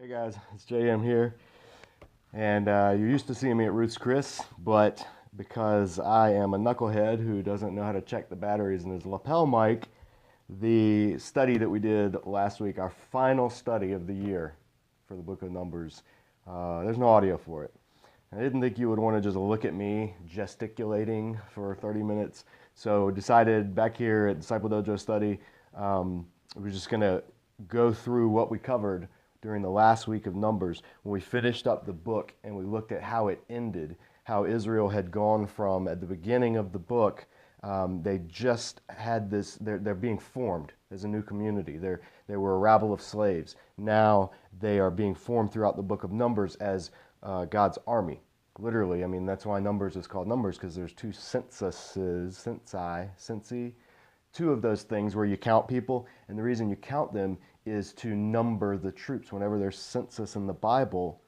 Hey guys, it's JM here, and you're used to seeing me at Roots Chris, but because I am a knucklehead who doesn't know how to check the batteries in his lapel mic, the study that we did last week, our final study of the year for the Book of Numbers, there's no audio for it. I didn't think you would want to just look at me gesticulating for 30 minutes, so decided back here at Disciple Dojo Study, we're just going to go through what we covered during the last week of Numbers when we finished up the book and we looked at how it ended, how Israel had gone from, at the beginning of the book, they just had this, they're being formed as a new community. They were a rabble of slaves. Now they are being formed throughout the book of Numbers as God's army. Literally, I mean, that's why Numbers is called Numbers, because there's two sensi, two of those things where you count people, and the reason you count them is to number the troops. Whenever there's census in the Bible,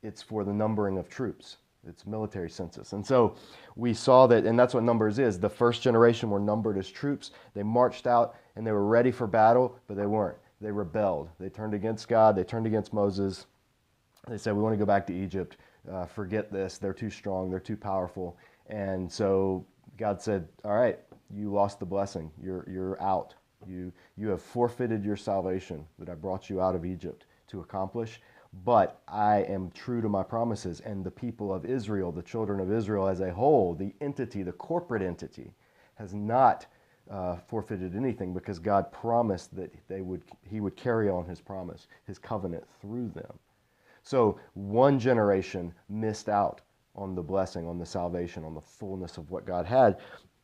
it's for the numbering of troops. It's military census. And so we saw that, and that's what Numbers is. The first generation were numbered as troops. They marched out and they were ready for battle, but they weren't. They rebelled. They turned against God. They turned against Moses. They said, we want to go back to Egypt. Forget this. They're too strong. They're too powerful. And so God said, all right, you lost the blessing. You're out. You have forfeited your salvation that I brought you out of Egypt to accomplish. But I am true to my promises, and the people of Israel, the children of Israel as a whole, the entity, the corporate entity, has not forfeited anything, because God promised that He would carry on His promise, His covenant through them. So one generation missed out on the blessing, on the salvation, on the fullness of what God had.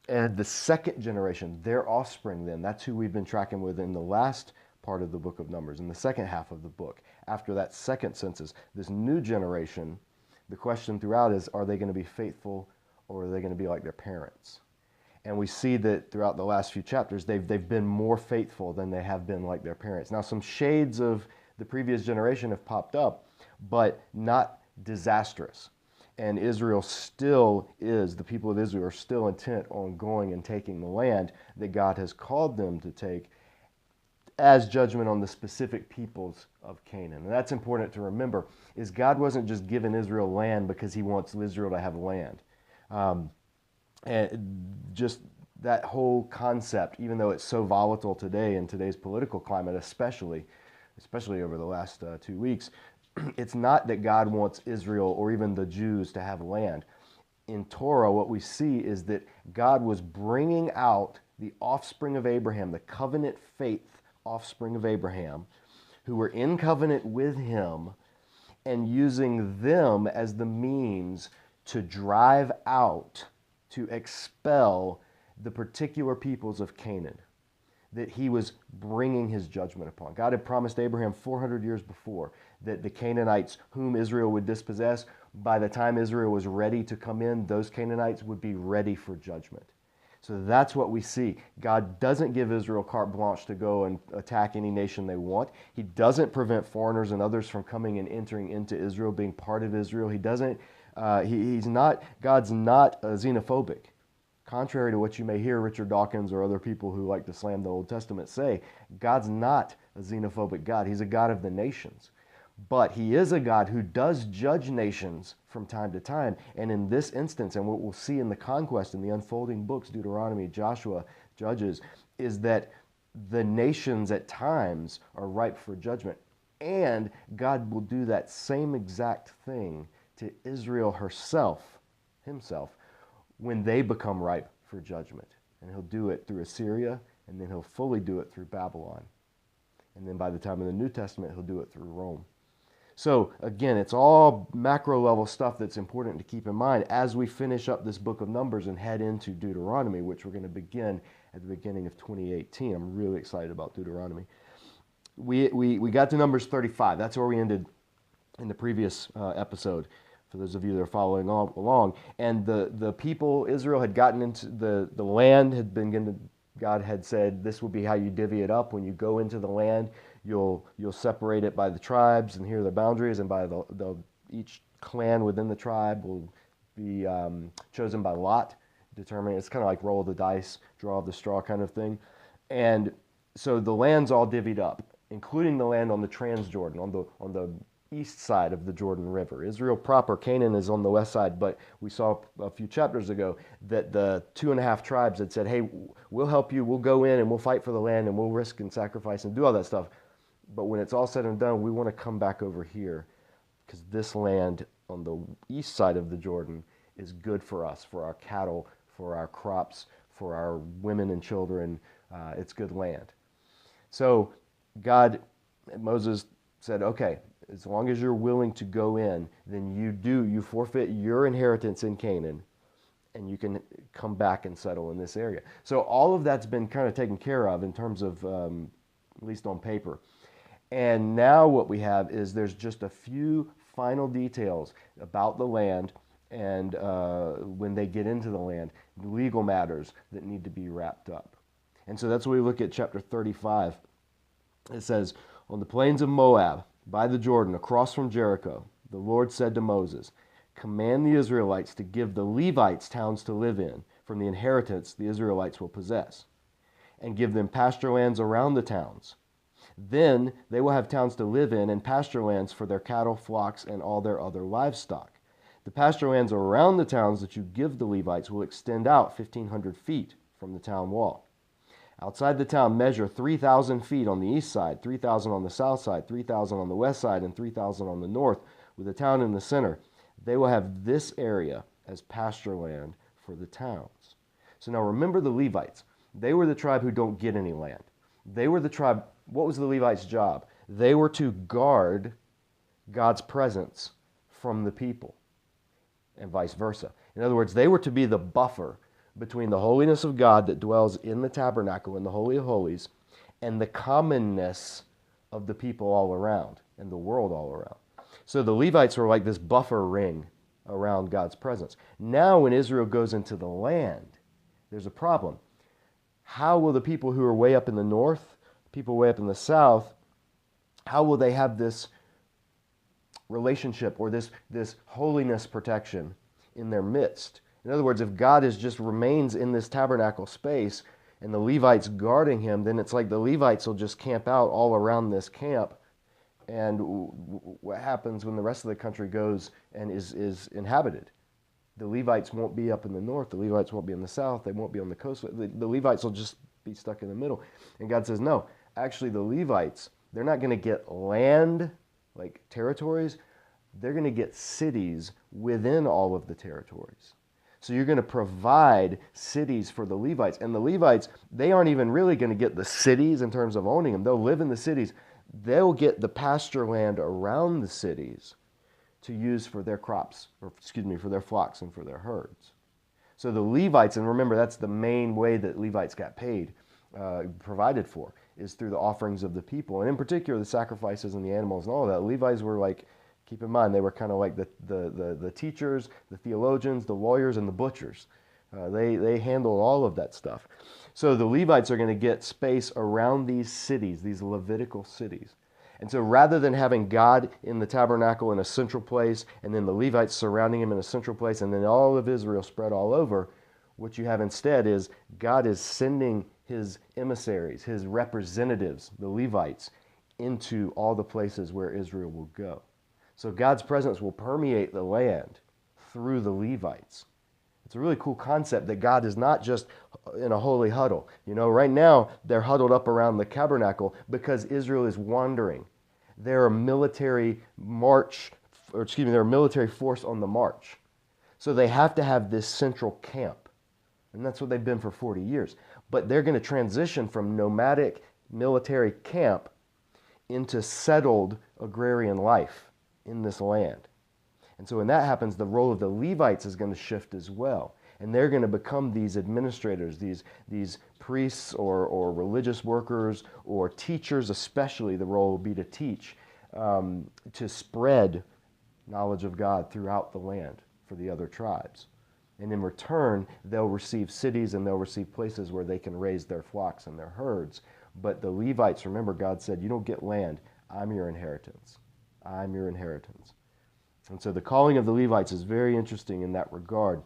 And the second generation, their offspring, then, that's who we've been tracking with in the last part of the book of Numbers, in the second half of the book. After that second census, this new generation, the question throughout is, are they going to be faithful, or are they going to be like their parents? And we see that throughout the last few chapters, they've been more faithful than they have been like their parents. Now, some shades of the previous generation have popped up, but not disastrous. And Israel still is, the people of Israel are still intent on going and taking the land that God has called them to take as judgment on the specific peoples of Canaan. And that's important to remember, is God wasn't just giving Israel land because He wants Israel to have land. And just that whole concept, even though it's so volatile today in today's political climate, especially over the last 2 weeks, it's not that God wants Israel or even the Jews to have land. In Torah, what we see is that God was bringing out the offspring of Abraham, the covenant faith offspring of Abraham, who were in covenant with Him, and using them as the means to drive out, to expel the particular peoples of Canaan that He was bringing His judgment upon. God had promised Abraham 400 years before that the Canaanites whom Israel would dispossess, by the time Israel was ready to come in, those Canaanites would be ready for judgment. So that's what we see. God doesn't give Israel carte blanche to go and attack any nation they want. He doesn't prevent foreigners and others from coming and entering into Israel, being part of Israel. He doesn't. He's not. God's not xenophobic. Contrary to what you may hear Richard Dawkins or other people who like to slam the Old Testament say, God's not a xenophobic God. He's a God of the nations. But He is a God who does judge nations from time to time. And in this instance, and what we'll see in the conquest, in the unfolding books, Deuteronomy, Joshua, Judges, is that the nations at times are ripe for judgment. And God will do that same exact thing to Israel Himself, when they become ripe for judgment. And He'll do it through Assyria, and then He'll fully do it through Babylon. And then by the time of the New Testament, He'll do it through Rome. So again, it's all macro level stuff that's important to keep in mind as we finish up this book of Numbers and head into Deuteronomy, which we're going to begin at the beginning of 2018. I'm really excited about Deuteronomy. We got to Numbers 35. That's where we ended in the previous episode, for those of you that are following along. And the people, Israel, had gotten into the land, God had said, this will be how you divvy it up. When you go into the land, you'll separate it by the tribes, and here are the boundaries, and by each clan within the tribe will be chosen by lot, determining. It's kind of like roll of the dice, draw of the straw kind of thing. And so the land's all divvied up, including the land on the Transjordan, on the east side of the Jordan River. Israel proper, Canaan is on the west side, but we saw a few chapters ago that the 2.5 tribes had said, hey, we'll help you, we'll go in and we'll fight for the land and we'll risk and sacrifice and do all that stuff. But when it's all said and done, we want to come back over here because this land on the east side of the Jordan is good for us, for our cattle, for our crops, for our women and children. It's good land. So Moses said, okay, as long as you're willing to go in, then you forfeit your inheritance in Canaan, and you can come back and settle in this area. So all of that's been kind of taken care of in terms of, at least on paper. And now what we have is there's just a few final details about the land and when they get into the land, legal matters that need to be wrapped up. And so that's what we look at chapter 35. It says, on the plains of Moab, by the Jordan, across from Jericho, the Lord said to Moses, command the Israelites to give the Levites towns to live in from the inheritance the Israelites will possess, and give them pasture lands around the towns. Then they will have towns to live in and pasture lands for their cattle, flocks, and all their other livestock. The pasture lands around the towns that you give the Levites will extend out 1,500 feet from the town wall. Outside the town, measure 3,000 feet on the east side, 3,000 on the south side, 3,000 on the west side, and 3,000 on the north, with the town in the center. They will have this area as pasture land for the towns. So now remember the Levites. They were the tribe who don't get any land. They were the tribe. What was the Levites' job? They were to guard God's presence from the people, and vice versa. In other words, they were to be the buffer between the holiness of God that dwells in the tabernacle, in the Holy of Holies, and the commonness of the people all around and the world all around. So the Levites were like this buffer ring around God's presence. Now when Israel goes into the land, there's a problem. How will the people who are way up in the north, people way up in the south, how will they have this relationship or this holiness protection in their midst? In other words, if God just remains in this tabernacle space and the Levites guarding him, then it's like the Levites will just camp out all around this camp. And what happens when the rest of the country goes and is inhabited? The Levites won't be up in the north. The Levites won't be in the south. They won't be on the coast. The Levites will just be stuck in the middle. And God says, no, actually the Levites, they're not going to get land, like territories. They're going to get cities within all of the territories. So you're going to provide cities for the Levites. And the Levites, they aren't even really going to get the cities in terms of owning them. They'll live in the cities. They'll get the pasture land around the cities to use for their crops, for their flocks and for their herds. So the Levites, and remember that's the main way that Levites got paid, provided for, is through the offerings of the people. And in particular, the sacrifices and the animals and all of that. Levites were like, keep in mind, they were kind of like the teachers, the theologians, the lawyers, and the butchers. They handled all of that stuff. So the Levites are going to get space around these cities, these Levitical cities. And so rather than having God in the tabernacle in a central place, and then the Levites surrounding him in a central place, and then all of Israel spread all over, what you have instead is God is sending his emissaries, his representatives, the Levites, into all the places where Israel will go. So God's presence will permeate the land through the Levites. It's a really cool concept that God is not just in a holy huddle. You know, right now they're huddled up around the tabernacle because Israel is wandering. They're a military they're a military force on the march. So they have to have this central camp. And that's what they've been for 40 years. But they're going to transition from nomadic military camp into settled agrarian life in this land. And so when that happens, the role of the Levites is going to shift as well. And they're going to become these administrators, these priests or religious workers or teachers especially. The role will be to teach, to spread knowledge of God throughout the land for the other tribes. And in return, they'll receive cities and they'll receive places where they can raise their flocks and their herds. But the Levites, remember, God said, you don't get land. I'm your inheritance. I'm your inheritance. And so the calling of the Levites is very interesting in that regard.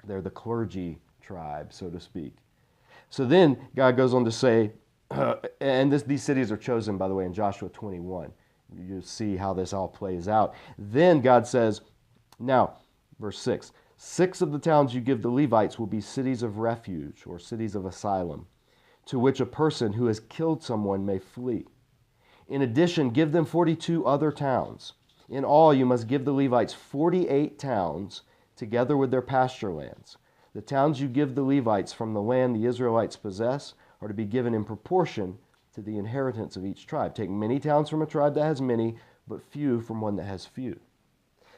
They're the clergy tribe, so to speak. So then God goes on to say, these cities are chosen, by the way, in Joshua 21. you see how this all plays out. Then God says, now, verse 6, 6 of the towns you give the Levites will be cities of refuge or cities of asylum, to which a person who has killed someone may flee. In addition, give them 42 other towns. In all, you must give the Levites 48 towns, together with their pasture lands. The towns you give the Levites from the land the Israelites possess are to be given in proportion to the inheritance of each tribe. Take many towns from a tribe that has many, but few from one that has few.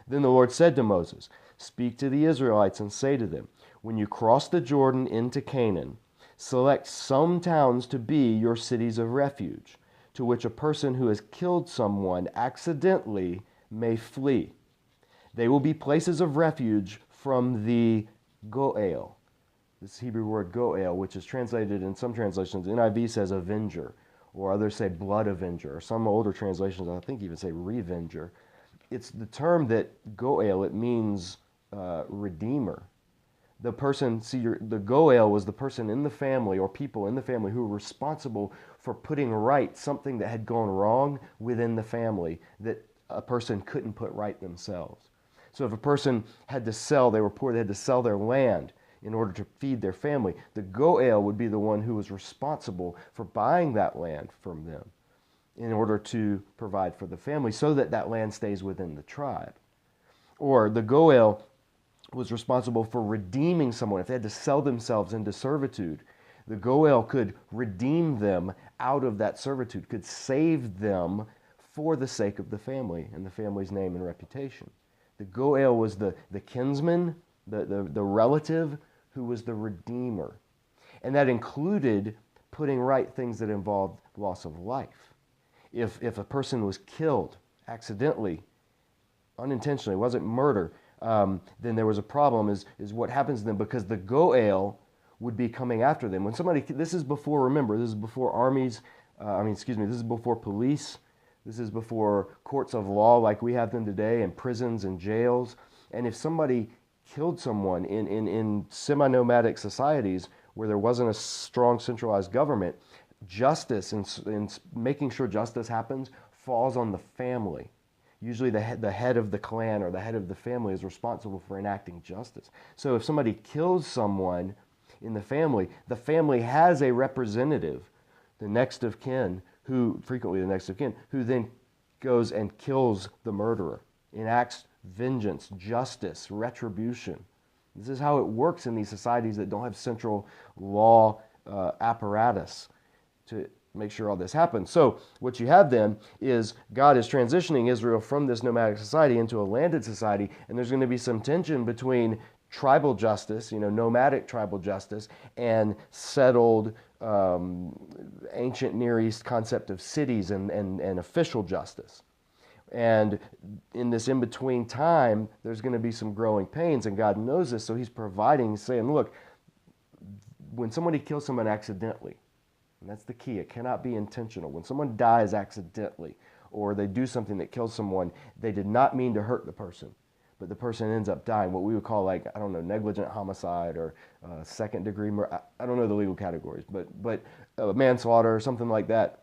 Then the Lord said to Moses, speak to the Israelites and say to them, when you cross the Jordan into Canaan, select some towns to be your cities of refuge, to which a person who has killed someone accidentally may flee. They will be places of refuge from the Goel. This Hebrew word Goel, which is translated in some translations, NIV says avenger, or others say blood avenger, or some older translations I think even say revenger. It's the term that Goel, it means redeemer. The person, the Goel was the person in the family or people in the family who were responsible for putting right something that had gone wrong within the family that a person couldn't put right themselves. So if a person had to sell, they were poor, they had to sell their land in order to feed their family. The Goel would be the one who was responsible for buying that land from them in order to provide for the family so that that land stays within the tribe. Or the Goel was responsible for redeeming someone. If they had to sell themselves into servitude, the Goel could redeem them out of that servitude, could save them for the sake of the family and the family's name and reputation. The Goel was the kinsman, the relative who was the redeemer. And that included putting right things that involved loss of life. If a person was killed accidentally, unintentionally, it wasn't murder, then there was a problem is what happens to them, because the Goel would be coming after them. When somebody, this is before, remember, this is before armies, this is before police, this is before courts of law like we have them today, and prisons and jails. And if somebody killed someone in semi-nomadic societies where there wasn't a strong centralized government, justice and making sure justice happens falls on the family. Usually the head of the clan or the head of the family is responsible for enacting justice. So if somebody kills someone in the family has a representative, the next of kin, frequently the next of kin, who then goes and kills the murderer, enacts vengeance, justice, retribution. This is how it works in these societies that don't have central law apparatus to make sure all this happens. So what you have then is God is transitioning Israel from this nomadic society into a landed society, and there's going to be some tension between tribal justice, nomadic tribal justice, and settled ancient Near East concept of cities and official justice. And in this in-between time, there's going to be some growing pains, and God knows this, so he's providing, he's saying, look, when somebody kills someone accidentally, and that's the key, it cannot be intentional. When someone dies accidentally, or they do something that kills someone, they did not mean to hurt the person, but the person ends up dying, what we would call, negligent homicide or second-degree murder. I don't know the legal categories, but manslaughter or something like that.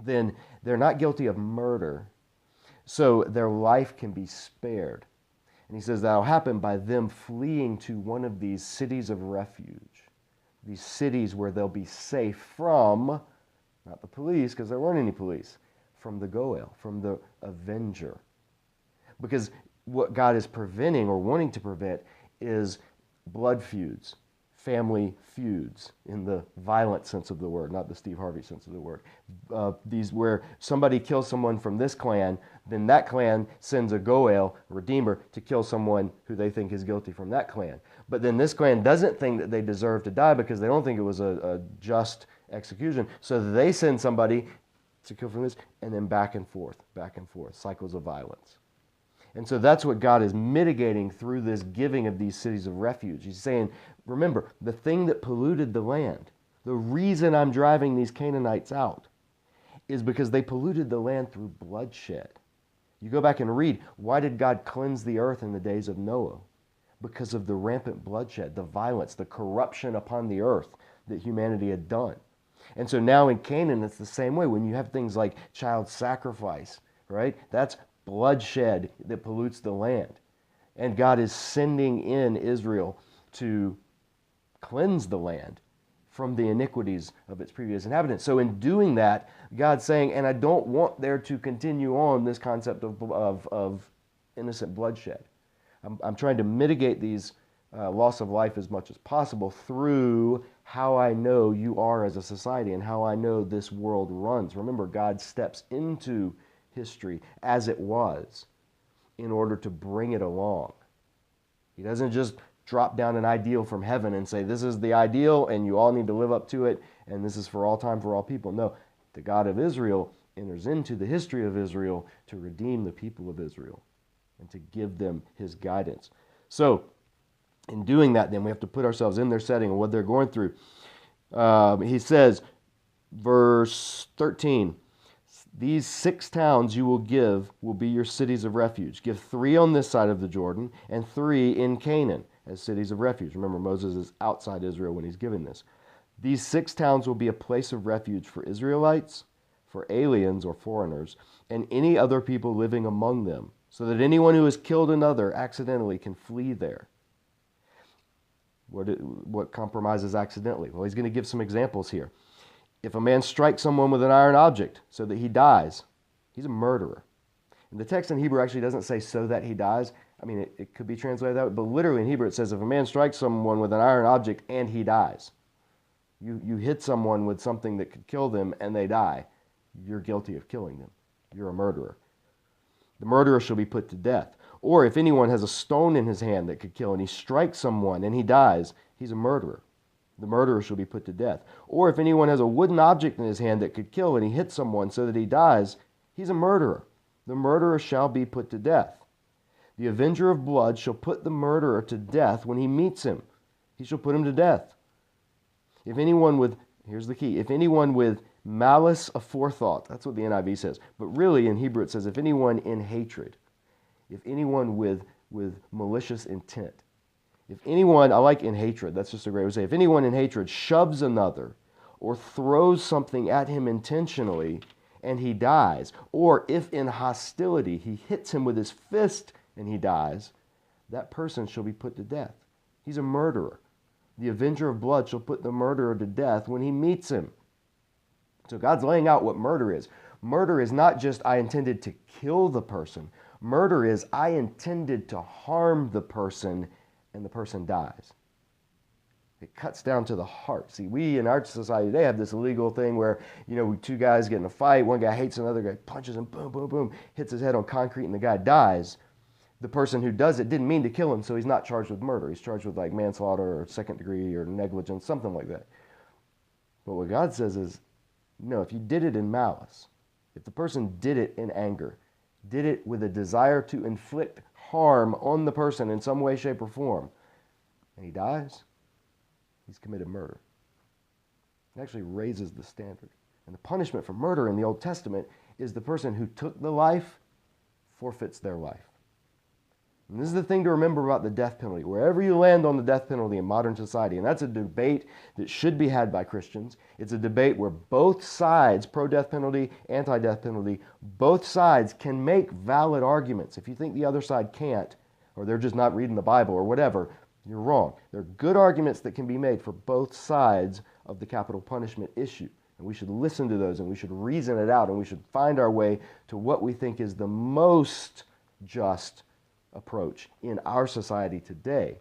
Then they're not guilty of murder, so their life can be spared. And he says that'll happen by them fleeing to one of these cities of refuge, these cities where they'll be safe from, not the police, because there weren't any police, from the Goel, from the avenger. Because what God is preventing or wanting to prevent is blood feuds, family feuds in the violent sense of the word, not the Steve Harvey sense of the word. These where somebody kills someone from this clan, then that clan sends a Goel, redeemer, to kill someone who they think is guilty from that clan. But then this clan doesn't think that they deserve to die because they don't think it was a just execution. So they send somebody to kill from this, and then back and forth, cycles of violence. And so that's what God is mitigating through this giving of these cities of refuge. He's saying, remember, the thing that polluted the land, the reason I'm driving these Canaanites out is because they polluted the land through bloodshed. You go back and read, why did God cleanse the earth in the days of Noah? Because of the rampant bloodshed, the violence, the corruption upon the earth that humanity had done. And so now in Canaan, it's the same way. When you have things like child sacrifice, right? That's bloodshed that pollutes the land. And God is sending in Israel to cleanse the land from the iniquities of its previous inhabitants. So in doing that, God's saying, and I don't want there to continue on this concept of innocent bloodshed. I'm trying to mitigate these loss of life as much as possible through how I know you are as a society and how I know this world runs. Remember, God steps into history as it was in order to bring it along. He doesn't just drop down an ideal from heaven and say, this is the ideal and you all need to live up to it and this is for all time, for all people. No, the God of Israel enters into the history of Israel to redeem the people of Israel and to give them his guidance. So, in doing that, then we have to put ourselves in their setting and what they're going through. He says, verse 13, these 6 towns you will give will be your cities of refuge. Give 3 on this side of the Jordan and 3 in Canaan as cities of refuge. Remember, Moses is outside Israel when he's giving this. These 6 towns will be a place of refuge for Israelites, for aliens or foreigners, and any other people living among them, so that anyone who has killed another accidentally can flee there. What compromises accidentally? Well, he's going to give some examples here. If a man strikes someone with an iron object so that he dies, he's a murderer. And the text in Hebrew actually doesn't say so that he dies. I mean, it could be translated that way, but literally in Hebrew it says if a man strikes someone with an iron object and he dies, you hit someone with something that could kill them and they die, you're guilty of killing them. You're a murderer. The murderer shall be put to death. Or if anyone has a stone in his hand that could kill and he strikes someone and he dies, he's a murderer. The murderer shall be put to death. Or if anyone has a wooden object in his hand that could kill and he hits someone so that he dies, he's a murderer. The murderer shall be put to death. The avenger of blood shall put the murderer to death when he meets him. He shall put him to death. If anyone with, here's the key, if anyone with malice aforethought, that's what the NIV says, but really in Hebrew it says if anyone in hatred, if anyone with malicious intent, if anyone, I like in hatred, that's just a great way to say, if anyone in hatred shoves another or throws something at him intentionally and he dies, or if in hostility he hits him with his fist and he dies, that person shall be put to death. He's a murderer. The avenger of blood shall put the murderer to death when he meets him. So God's laying out what murder is. Murder is not just I intended to kill the person. Murder is I intended to harm the person and the person dies. It cuts down to the heart. See, we in our society today have this illegal thing where, 2 guys get in a fight, one guy hates another guy, punches him, boom, boom, boom, hits his head on concrete and the guy dies. The person who does it didn't mean to kill him, so he's not charged with murder. He's charged with like manslaughter or second degree or negligence, something like that. But what God says is, no, if you did it in malice, if the person did it in anger, did it with a desire to inflict harm on the person in some way, shape, or form, and he dies, he's committed murder. It actually raises the standard. And the punishment for murder in the Old Testament is the person who took the life forfeits their life. And this is the thing to remember about the death penalty. Wherever you land on the death penalty in modern society, and that's a debate that should be had by Christians, it's a debate where both sides, pro-death penalty, anti-death penalty, both sides can make valid arguments. If you think the other side can't, or they're just not reading the Bible or whatever, you're wrong. There are good arguments that can be made for both sides of the capital punishment issue. And we should listen to those and we should reason it out and we should find our way to what we think is the most just approach in our society today.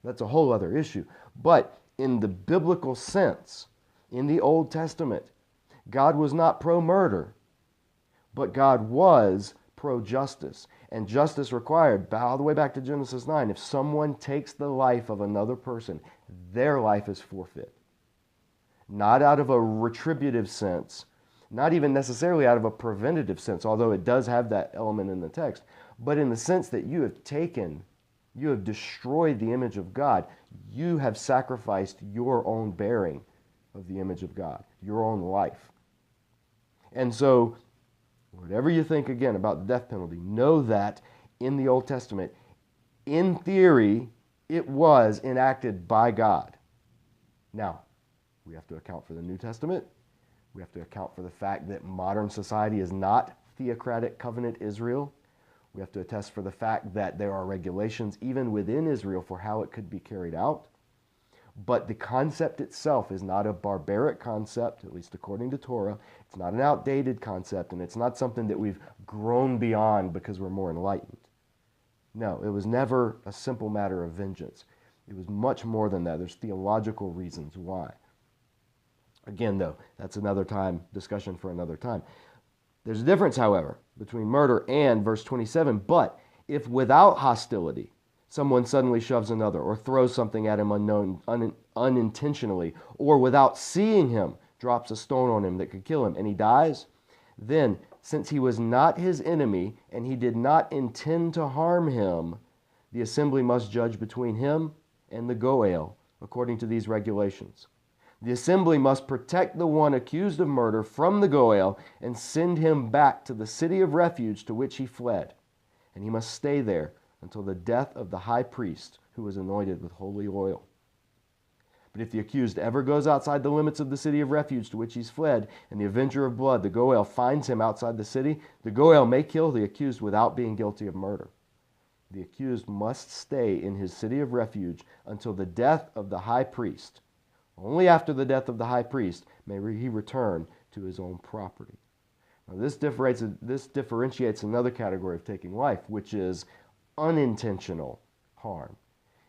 That's a whole other issue. But in the biblical sense, in the Old Testament, God was not pro-murder, but God was pro-justice. And justice required, all the way back to Genesis 9, if someone takes the life of another person, their life is forfeit. Not out of a retributive sense, not even necessarily out of a preventative sense, although it does have that element in the text, but in the sense that you have destroyed the image of God. You have sacrificed your own bearing of the image of God, your own life. And so, whatever you think, again, about the death penalty, know that in the Old Testament, in theory, it was enacted by God. Now, we have to account for the New Testament. We have to account for the fact that modern society is not theocratic covenant Israel. We have to attest for the fact that there are regulations even within Israel for how it could be carried out. But the concept itself is not a barbaric concept, at least according to Torah. It's not an outdated concept, and it's not something that we've grown beyond because we're more enlightened. No, it was never a simple matter of vengeance. It was much more than that. There's theological reasons why. Again, though, that's another time, discussion for another time. There's a difference, however, between murder and verse 27. But if without hostility, someone suddenly shoves another or throws something at him unintentionally, or without seeing him, drops a stone on him that could kill him, and he dies, then, since he was not his enemy and he did not intend to harm him, the assembly must judge between him and the Goel according to these regulations. The assembly must protect the one accused of murder from the Goel and send him back to the city of refuge to which he fled, and he must stay there until the death of the high priest who was anointed with holy oil. But if the accused ever goes outside the limits of the city of refuge to which he's fled, and the avenger of blood, the Goel, finds him outside the city, the Goel may kill the accused without being guilty of murder. The accused must stay in his city of refuge until the death of the high priest. Only after the death of the high priest may he return to his own property. Now, this differentiates another category of taking life, which is unintentional harm.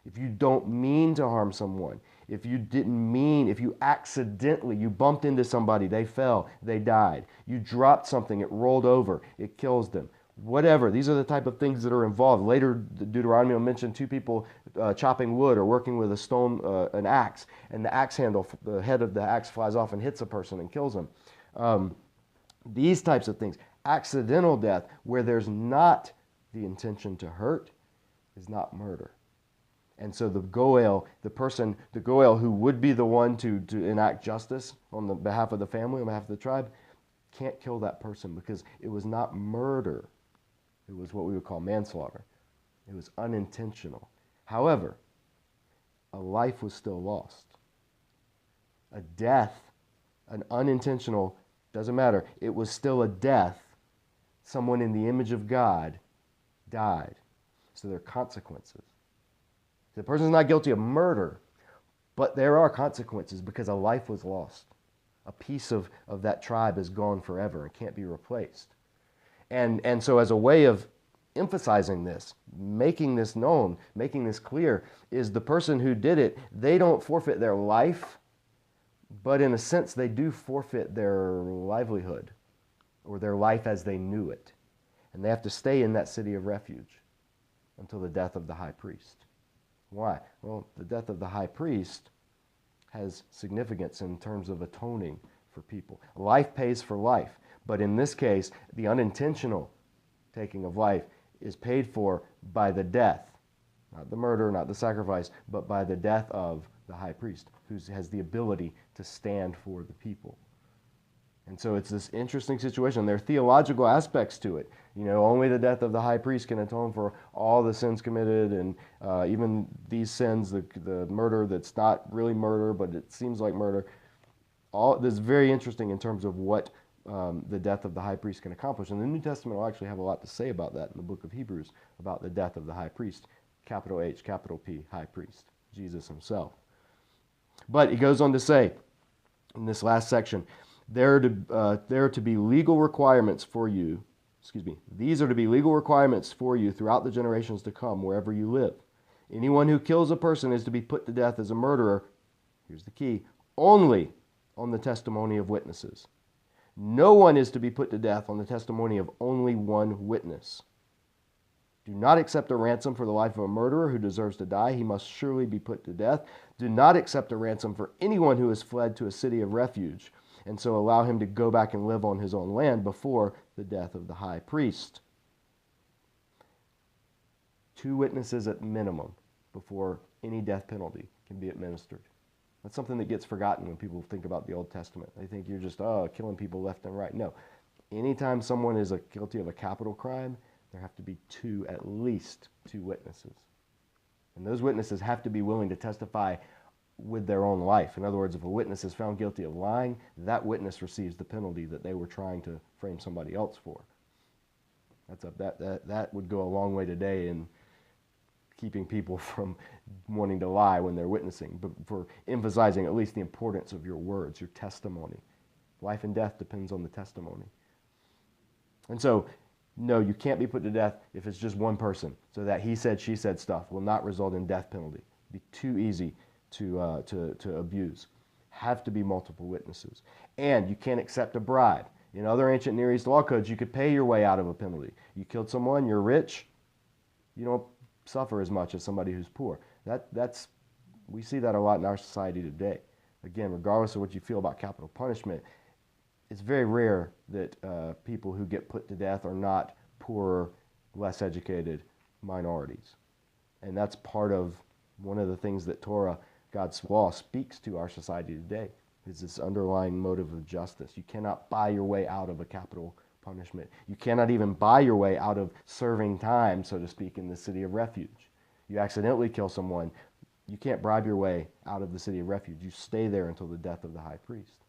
If you don't mean to harm someone, if you accidentally, you bumped into somebody, they fell, they died. You dropped something, it rolled over, it kills them. Whatever, these are the type of things that are involved. Later, Deuteronomy will mention two people chopping wood or working with a stone, an axe, and the axe handle, the head of the axe flies off and hits a person and kills them. These types of things, accidental death, where there's not the intention to hurt, is not murder. And so the Goel, the Goel who would be the one to enact justice on the behalf of the family, on behalf of the tribe, can't kill that person because it was not murder. It was what we would call manslaughter. It was unintentional. However, a life was still lost. A death, an unintentional, doesn't matter. It was still a death. Someone in the image of God died. So there are consequences. The person's not guilty of murder, but there are consequences because a life was lost. A piece of that tribe is gone forever and can't be replaced. And so as a way of emphasizing this, making this known, making this clear, is the person who did it, they don't forfeit their life, but in a sense they do forfeit their livelihood or their life as they knew it. And they have to stay in that city of refuge until the death of the high priest. Why? Well, the death of the high priest has significance in terms of atoning for people. Life pays for life, but in this case, the unintentional taking of life is paid for by the death, not the murder, not the sacrifice, but by the death of the high priest, who has the ability to stand for the people. And so it's this interesting situation. There are theological aspects to it. You know, only the death of the high priest can atone for all the sins committed, and even these sins, the murder that's not really murder, but it seems like murder. All this is very interesting in terms of what the death of the high priest can accomplish. And the New Testament will actually have a lot to say about that in the book of Hebrews, about the death of the high priest, capital H, capital P, high priest, Jesus himself. But he goes on to say, in this last section, there are to be legal requirements for you. These are to be legal requirements for you throughout the generations to come, wherever you live. Anyone who kills a person is to be put to death as a murderer. Here's the key: only on the testimony of witnesses. No one is to be put to death on the testimony of only one witness. Do not accept a ransom for the life of a murderer who deserves to die. He must surely be put to death. Do not accept a ransom for anyone who has fled to a city of refuge, and so allow him to go back and live on his own land before the death of the high priest. 2 witnesses at minimum before any death penalty can be administered. That's something that gets forgotten when people think about the Old Testament. They think you're just killing people left and right. No. Anytime someone is guilty of a capital crime, there have to be at least two witnesses. And those witnesses have to be willing to testify with their own life. In other words, if a witness is found guilty of lying, that witness receives the penalty that they were trying to frame somebody else for. That would go a long way today in keeping people from wanting to lie when they're witnessing, but for emphasizing at least the importance of your words, your testimony. Life and death depends on the testimony. And so, no, you can't be put to death if it's just one person. So that he said, she said stuff will not result in death penalty. It'd be too easy to abuse. Have to be multiple witnesses. And you can't accept a bribe. In other ancient Near East law codes, you could pay your way out of a penalty. You killed someone, you're rich, you don't suffer as much as somebody who's poor. We see that a lot in our society today. Again, regardless of what you feel about capital punishment, it's very rare that people who get put to death are not poorer, less educated minorities. And that's part of one of the things that Torah, God's law, speaks to our society today, is this underlying motive of justice. You cannot buy your way out of a capital punishment. You cannot even buy your way out of serving time, so to speak, in the city of refuge. You accidentally kill someone, you can't bribe your way out of the city of refuge. You stay there until the death of the high priest.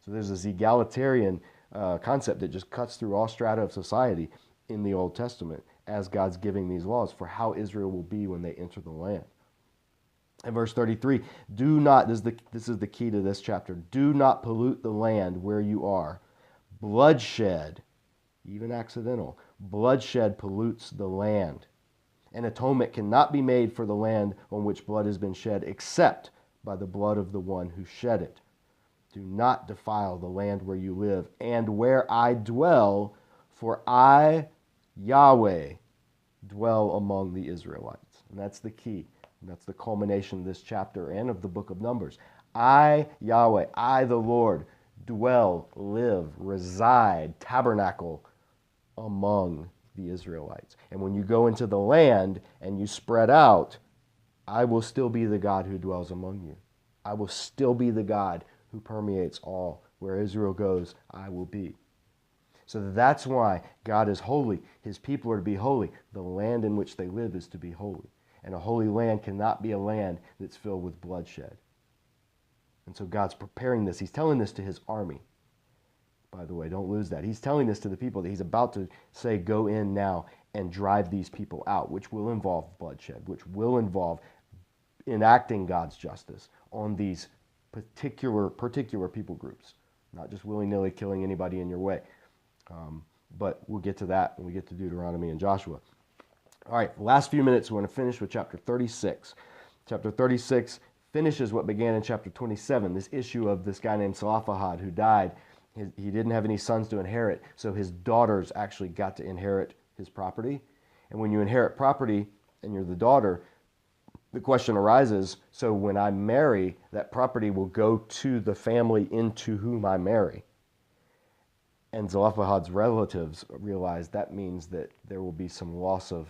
So there's this egalitarian concept that just cuts through all strata of society in the Old Testament as God's giving these laws for how Israel will be when they enter the land. In verse 33, do not, this is the key to this chapter, do not pollute the land where you are. Bloodshed, even accidental, bloodshed pollutes the land. An atonement cannot be made for the land on which blood has been shed except by the blood of the one who shed it. Do not defile the land where you live and where I dwell, for I, Yahweh, dwell among the Israelites. And that's the key. And that's the culmination of this chapter and of the book of Numbers. I, Yahweh, I, the Lord, dwell, live, reside, tabernacle among the Israelites. And when you go into the land and you spread out, I will still be the God who dwells among you. I will still be the God who permeates all. Where Israel goes, I will be. So that's why God is holy. His people are to be holy. The land in which they live is to be holy. And a holy land cannot be a land that's filled with bloodshed. And so God's preparing this. He's telling this to his army. By the way, don't lose that. He's telling this to the people that he's about to say, go in now and drive these people out, which will involve bloodshed, which will involve enacting God's justice on these particular people groups, not just willy-nilly killing anybody in your way. But we'll get to that when we get to Deuteronomy and Joshua. All right, last few minutes, we're going to finish with chapter 36. Chapter 36 finishes what began in chapter 27, this issue of this guy named Zelophehad who died. He didn't have any sons to inherit, so his daughters actually got to inherit his property. And when you inherit property and you're the daughter, the question arises, so when I marry, that property will go to the family into whom I marry. And Zelophehad's relatives realize that means that there will be some loss of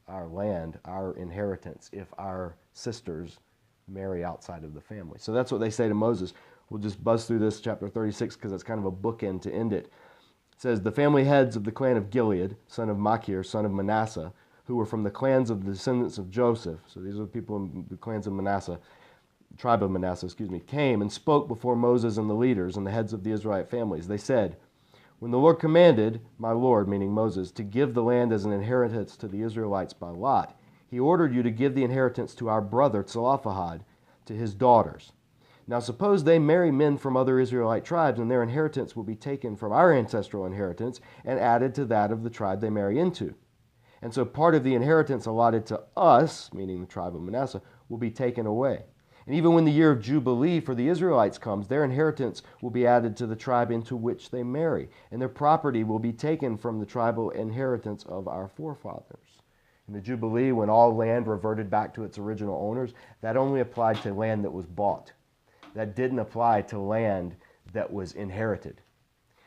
our land, our inheritance, if our sisters marry outside of the family. So that's what they say to Moses. We'll just buzz through this chapter 36 because it's kind of a bookend to end it. It says, the family heads of the clan of Gilead, son of Machir, son of Manasseh, who were from the clans of the descendants of Joseph, so these are the people in the clans of Manasseh, tribe of Manasseh, came and spoke before Moses and the leaders and the heads of the Israelite families. They said, when the Lord commanded, my Lord, meaning Moses, to give the land as an inheritance to the Israelites by lot, he ordered you to give the inheritance to our brother Zelophehad, to his daughters. Now suppose they marry men from other Israelite tribes, and their inheritance will be taken from our ancestral inheritance and added to that of the tribe they marry into. And so part of the inheritance allotted to us, meaning the tribe of Manasseh, will be taken away. And even when the year of Jubilee for the Israelites comes, their inheritance will be added to the tribe into which they marry, and their property will be taken from the tribal inheritance of our forefathers. In the Jubilee, when all land reverted back to its original owners, that only applied to land that was bought. That didn't apply to land that was inherited.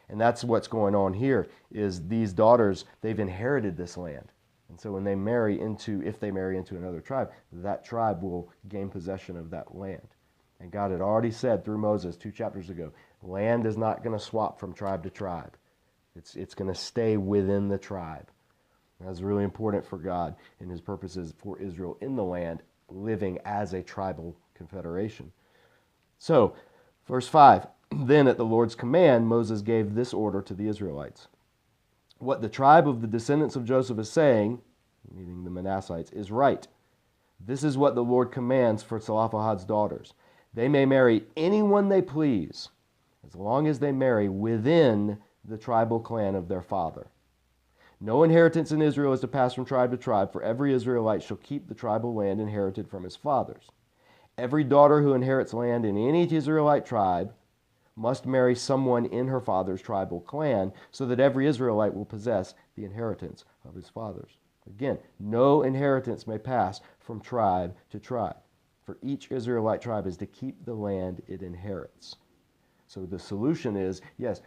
And that's what's going on here, is these daughters, they've inherited this land. And so when they marry into, if they marry into another tribe, that tribe will gain possession of that land. And God had already said through Moses 2 chapters ago, land is not going to swap from tribe to tribe. It's going to stay within the tribe. That's really important for God and his purposes for Israel in the land, living as a tribal confederation. So, verse 5, then at the Lord's command, Moses gave this order to the Israelites. What the tribe of the descendants of Joseph is saying, meaning the Manassites, is right. This is what the Lord commands for Zelophehad's daughters. They may marry anyone they please, as long as they marry within the tribal clan of their father. No inheritance in Israel is to pass from tribe to tribe, for every Israelite shall keep the tribal land inherited from his fathers. Every daughter who inherits land in any Israelite tribe must marry someone in her father's tribal clan, so that every Israelite will possess the inheritance of his fathers. Again, no inheritance may pass from tribe to tribe, for each Israelite tribe is to keep the land it inherits. So the solution is, yes,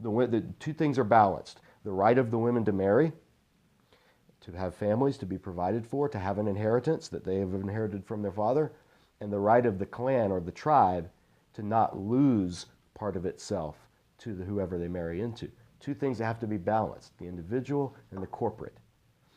the two things are balanced. The right of the women to marry, to have families to be provided for, to have an inheritance that they have inherited from their father, and the right of the clan or the tribe to not lose part of itself to whoever they marry into. Two things that have to be balanced, the individual and the corporate.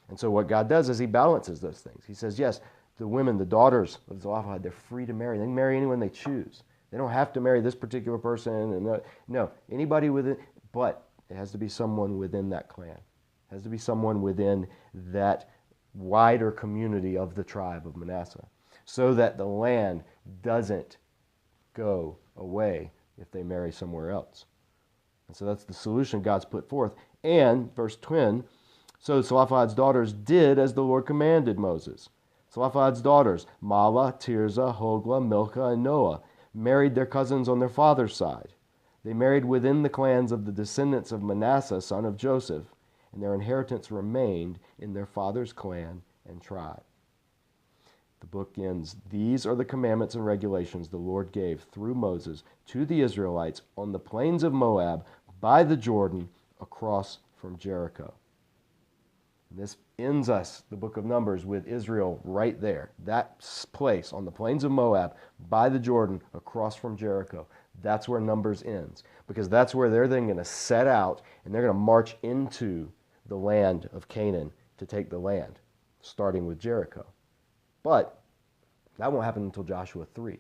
And so what God does is he balances those things. He says, yes, the women, the daughters of Zelophehad, they're free to marry. They can marry anyone they choose. They don't have to marry this particular person. And no, anybody within, but it has to be someone within that clan. It has to be someone within that wider community of the tribe of Manasseh, so that the land doesn't go away if they marry somewhere else. And so that's the solution God's put forth. And, verse 10, so Zelophehad's daughters did as the Lord commanded Moses. Zelophehad's daughters, Mahlah, Tirzah, Hoglah, Milcah, and Noah, married their cousins on their father's side. They married within the clans of the descendants of Manasseh, son of Joseph, and their inheritance remained in their father's clan and tribe. The book ends, these are the commandments and regulations the Lord gave through Moses to the Israelites on the plains of Moab by the Jordan across from Jericho. And this ends us, the book of Numbers, with Israel right there. That place on the plains of Moab by the Jordan across from Jericho. That's where Numbers ends, because that's where they're then going to set out and they're going to march into the land of Canaan to take the land, starting with Jericho. But that won't happen until Joshua 3.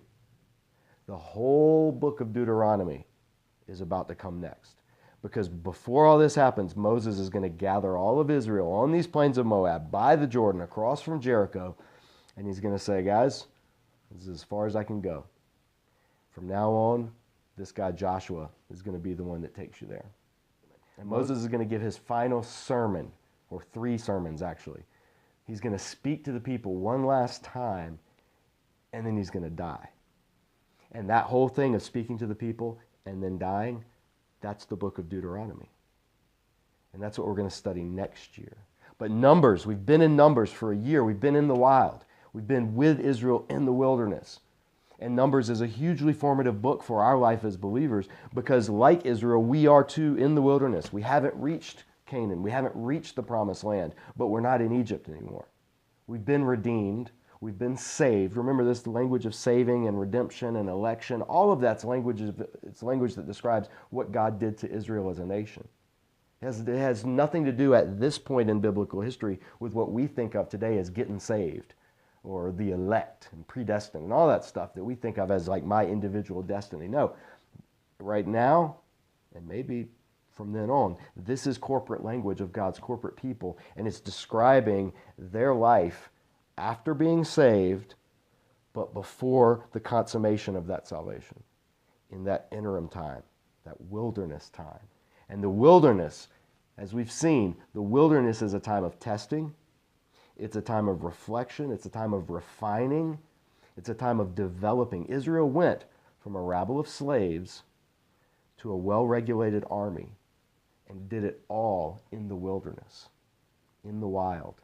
The whole book of Deuteronomy is about to come next. Because before all this happens, Moses is going to gather all of Israel on these plains of Moab by the Jordan across from Jericho. And he's going to say, guys, this is as far as I can go. From now on, this guy Joshua is going to be the one that takes you there. And Moses is going to give his final sermon, or 3 sermons actually. He's going to speak to the people one last time, and then he's going to die. And that whole thing of speaking to the people and then dying, that's the book of Deuteronomy. And that's what we're going to study next year. But Numbers, we've been in Numbers for a year. We've been in the wild. We've been with Israel in the wilderness. And Numbers is a hugely formative book for our life as believers because, like Israel, we are too in the wilderness. We haven't reached Canaan. We haven't reached the promised land, but we're not in Egypt anymore. We've been redeemed. We've been saved. Remember this, the language of saving and redemption and election. All of that's language that describes what God did to Israel as a nation. It has nothing to do at this point in biblical history with what we think of today as getting saved or the elect and predestined and all that stuff that we think of as like my individual destiny. No, right now, and maybe from then on, this is corporate language of God's corporate people, and it's describing their life after being saved, but before the consummation of that salvation, in that interim time, that wilderness time. And the wilderness, as we've seen, the wilderness is a time of testing. It's a time of reflection. It's a time of refining. It's a time of developing. Israel went from a rabble of slaves to a well-regulated army and did it all in the wilderness, in the wild.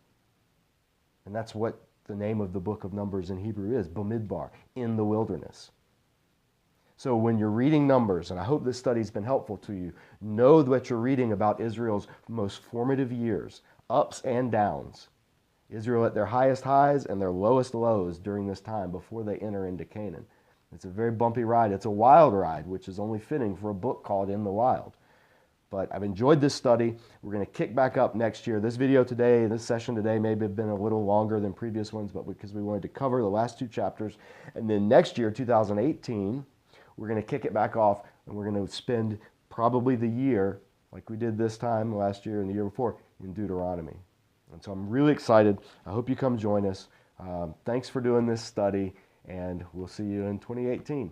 And that's what the name of the book of Numbers in Hebrew is, Bamidbar, in the wilderness. So when you're reading Numbers, and I hope this study's been helpful to you, know that you're reading about Israel's most formative years, ups and downs. Israel at their highest highs and their lowest lows during this time before they enter into Canaan. It's a very bumpy ride. It's a wild ride, which is only fitting for a book called In the Wild. But I've enjoyed this study. We're going to kick back up next year. This video today, this session today may have been a little longer than previous ones, but because we wanted to cover the last 2 chapters. And then next year, 2018, we're going to kick it back off, and we're going to spend probably the year like we did this time last year and the year before in Deuteronomy. And so I'm really excited. I hope you come join us. Thanks for doing this study, and we'll see you in 2018.